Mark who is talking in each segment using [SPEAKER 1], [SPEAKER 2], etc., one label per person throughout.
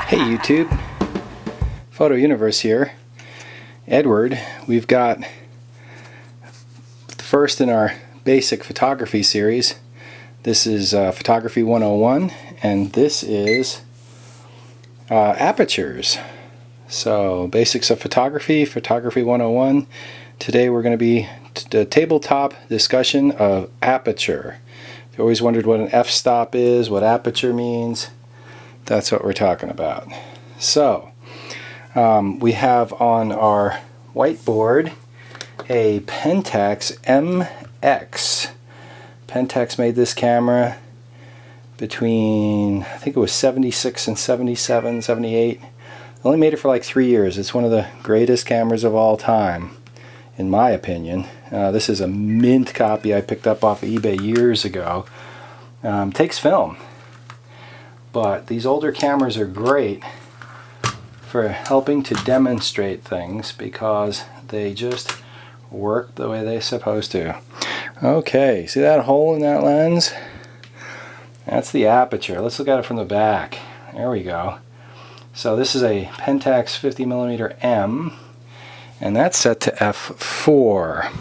[SPEAKER 1] Hey YouTube, Photo Universe here. Edward, we've got the first in our basic photography series. This is Photography 101 and this is Apertures. So basics of photography, Photography 101. Today we're going to be the tabletop discussion of aperture. If you always wondered what an f-stop is, what aperture means, that's what we're talking about. So we have on our whiteboard a Pentax MX. Pentax made this camera between, I think it was 76 and 77, 78. Only made it for like 3 years. It's one of the greatest cameras of all time, in my opinion. This is a mint copy I picked up off of eBay years ago. Takes film. But these older cameras are great for helping to demonstrate things because they just work the way they're supposed to. Okay, see that hole in that lens? That's the aperture. Let's look at it from the back. There we go. So this is a Pentax 50mm M, and that's set to f4.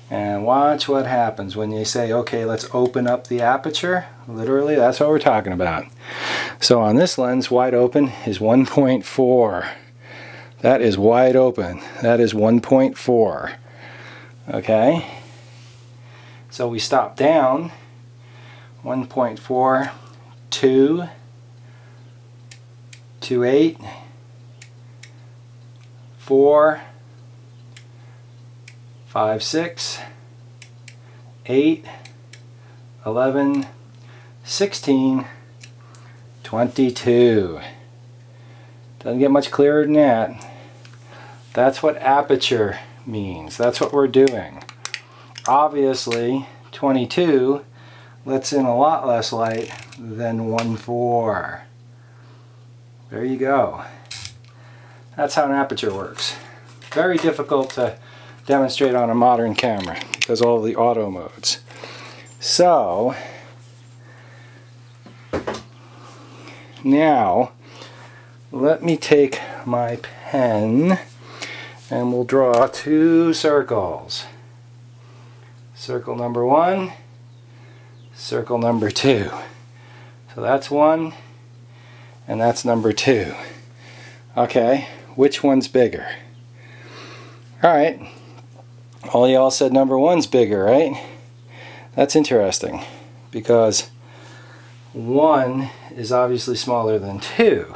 [SPEAKER 1] And watch what happens when you say, okay, let's open up the aperture. Literally, that's what we're talking about. So on this lens, wide open is 1.4. That is wide open. That is 1.4. Okay? So we stop down. 1.4, 2, 2.8, 4, 5, 6, 8, 11, 16, 22. Doesn't get much clearer than that. That's what aperture means. That's what we're doing. Obviously, 22 lets in a lot less light than 1.4. There you go. That's how an aperture works. Very difficult to demonstrate on a modern camera because all of the auto modes. So now let me take my pen and we'll draw two circles. Circle number 1, circle number 2. So that's 1 and that's number 2. Okay, which one's bigger? Alright, all y'all said number 1's bigger, right? That's interesting because 1 is obviously smaller than 2.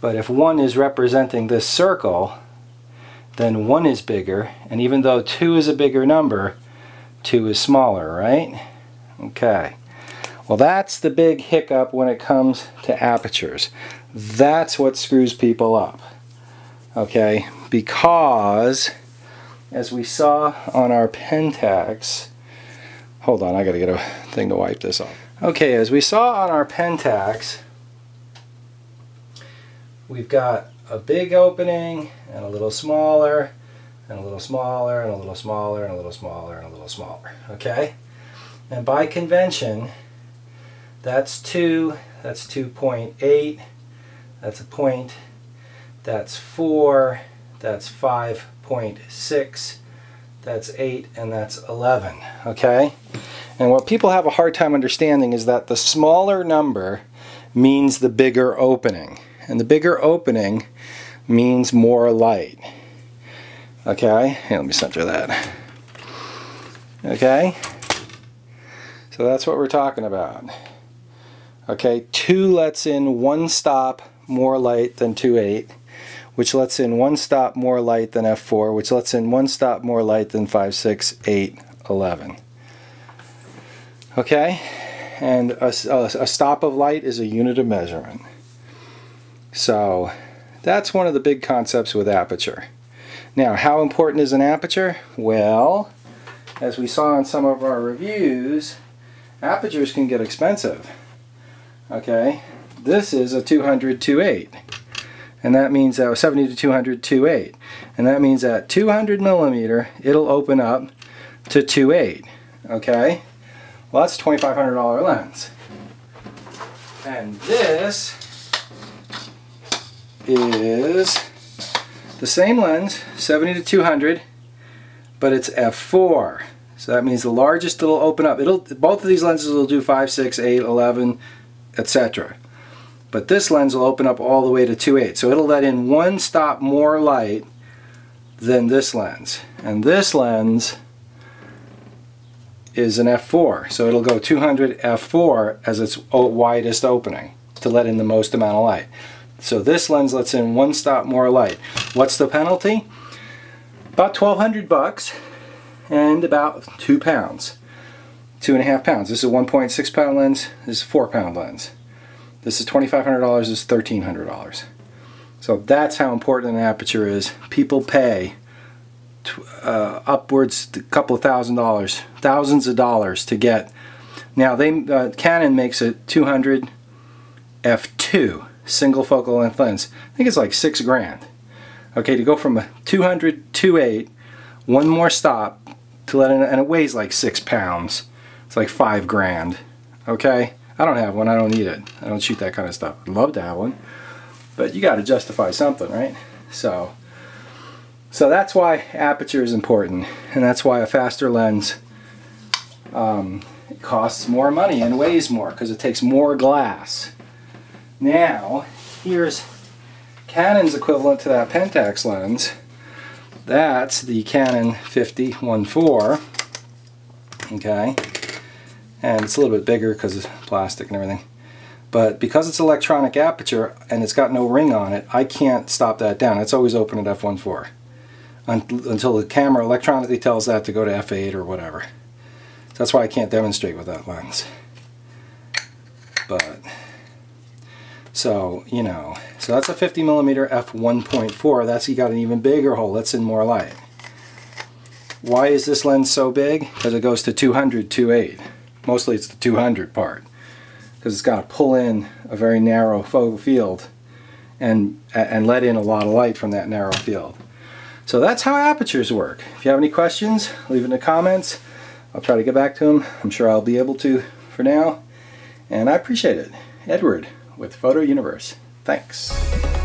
[SPEAKER 1] But if 1 is representing this circle, then 1 is bigger, and even though 2 is a bigger number, 2 is smaller, right? Okay. Well, that's the big hiccup when it comes to apertures. That's what screws people up. Okay? Because as we saw on our Pentax, hold on, I gotta get a thing to wipe this off. Okay, as we saw on our Pentax, we've got a big opening and a little smaller and a little smaller and a little smaller and a little smaller and a little smaller. Okay? And by convention, that's 2, that's 2.8, that's a point, that's 4, that's 5.6, that's 8, and that's 11. Okay? And what people have a hard time understanding is that the smaller number means the bigger opening. And the bigger opening means more light. Okay? Here, let me center that. Okay? So that's what we're talking about. Okay, 2 lets in 1 stop more light than 2.8, which lets in 1 stop more light than f4, which lets in 1 stop more light than 5, 6, 8, 11. Okay? And a stop of light is a unit of measurement. So that's one of the big concepts with aperture. Now, how important is an aperture? Well, as we saw in some of our reviews, apertures can get expensive. Okay, this is a 200 2.8, and that means that 70 to 200 2.8, and that means at 200 millimeter it'll open up to 2.8. Okay, well that's a $2,500 lens. And this is the same lens, 70 to 200, but it's f4. So that means the largest it'll open up. Both of these lenses will do 5, 6, 8, 11, etc. But this lens will open up all the way to 2.8. So it'll let in one stop more light than this lens. And this lens is an f4. So it'll go 200 f4 as its widest opening to let in the most amount of light. So this lens lets in one stop more light. What's the penalty? About $1,200 and about 2 pounds. 2.5 pounds. This is a 1.6 pound lens. This is a 4 pound lens. This is $2,500. This is $1,300. So that's how important an aperture is. People pay upwards a couple of $1,000s, thousands of dollars to get. Now Canon makes a 200 f2 single focal length lens. I think it's like $6 grand. Okay, to go from a 200 2.8, one more stop to let in, and it weighs like 6 pounds. It's like $5 grand. Okay, I don't have one. I don't need it. I don't shoot that kind of stuff. I'd love to have one, but you got to justify something, right? So that's why aperture is important, and that's why a faster lens it costs more money and weighs more because it takes more glass. Now, here's Canon's equivalent to that Pentax lens. That's the Canon 50-1.4. Okay, and it's a little bit bigger because it's plastic and everything. But because it's electronic aperture and it's got no ring on it, I can't stop that down. It's always open at f1.4 until the camera electronically tells that to go to f8 or whatever. So that's why I can't demonstrate with that lens. But so, you know, so that's a 50mm f1.4. That's, you got an even bigger hole. That's in more light. Why is this lens so big? Because it goes to 200 2.8. Mostly it's the 200 part, because it's got to pull in a very narrow focal field and let in a lot of light from that narrow field. So that's how apertures work. If you have any questions, leave it in the comments. I'll try to get back to them. I'm sure I'll be able to for now. And I appreciate it. Edward with Photo Universe. Thanks.